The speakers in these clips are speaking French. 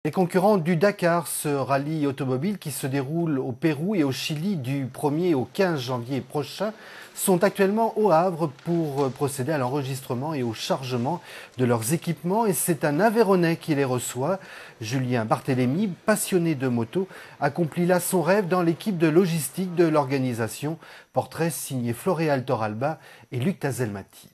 Les concurrents du Dakar, ce rallye automobile qui se déroule au Pérou et au Chili du 1er au 15 janvier prochain, sont actuellement au Havre pour procéder à l'enregistrement et au chargement de leurs équipements. Et c'est un Aveyronnais qui les reçoit. Julien Barthélémy, passionné de moto, accomplit là son rêve dans l'équipe de logistique de l'organisation. Portrait signé Floréal Torralba et Luc Tazelmati.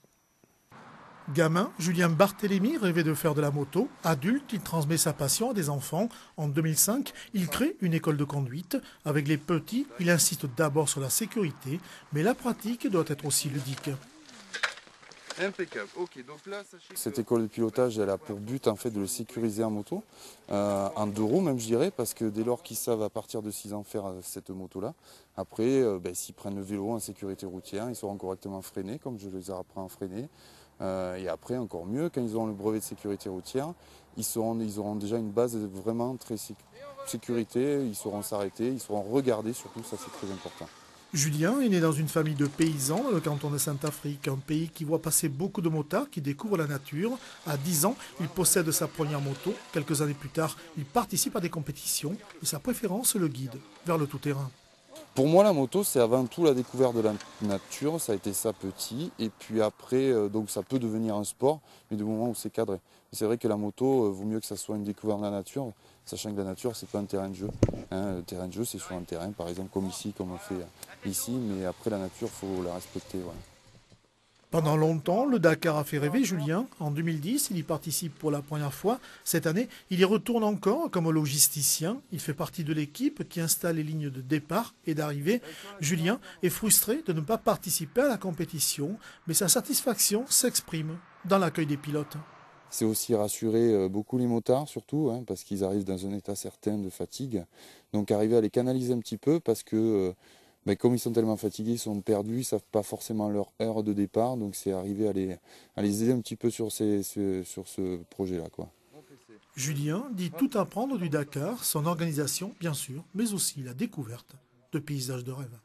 Gamin, Julien Barthélémy rêvait de faire de la moto. Adulte, il transmet sa passion à des enfants. En 2005, il crée une école de conduite. Avec les petits, il insiste d'abord sur la sécurité, mais la pratique doit être aussi ludique. Impeccable. Ok, donc là, sachez que... Cette école de pilotage, elle a pour but en fait de le sécuriser en moto, en deux roues même je dirais, parce que dès lors qu'ils savent à partir de 6 ans faire cette moto-là, après s'ils prennent le vélo en sécurité routière, ils seront correctement freinés, comme je les apprends à freiner. Et après encore mieux, quand ils auront le brevet de sécurité routière, ils auront déjà une base vraiment très sécurité, ils sauront s'arrêter, ils sauront regarder surtout, ça c'est très important. Julien est né dans une famille de paysans dans le canton de Saint-Afrique, un pays qui voit passer beaucoup de motards qui découvrent la nature. À 10 ans, il possède sa première moto. Quelques années plus tard, il participe à des compétitions et sa préférence le guide vers le tout-terrain. Pour moi, la moto, c'est avant tout la découverte de la nature. Ça a été ça petit. Et puis après, donc ça peut devenir un sport, mais du moment où c'est cadré. C'est vrai que la moto, vaut mieux que ça soit une découverte de la nature, sachant que la nature, c'est pas un terrain de jeu. Le terrain de jeu, c'est sur un terrain, par exemple, comme ici, comme on fait ici. Mais après, la nature, il faut la respecter. Voilà. Pendant longtemps, le Dakar a fait rêver Julien. En 2010, il y participe pour la première fois. Cette année, il y retourne encore comme logisticien. Il fait partie de l'équipe qui installe les lignes de départ et d'arrivée. Julien est frustré de ne pas participer à la compétition, mais sa satisfaction s'exprime dans l'accueil des pilotes. C'est aussi rassurer beaucoup les motards, surtout, parce qu'ils arrivent dans un état certain de fatigue. Donc arriver à les canaliser un petit peu, parce que comme ils sont tellement fatigués, ils sont perdus, ils ne savent pas forcément leur heure de départ. Donc c'est arriver à les aider un petit peu sur ce projet-là, quoi. Julien dit tout apprendre du Dakar, son organisation bien sûr, mais aussi la découverte de paysages de rêve.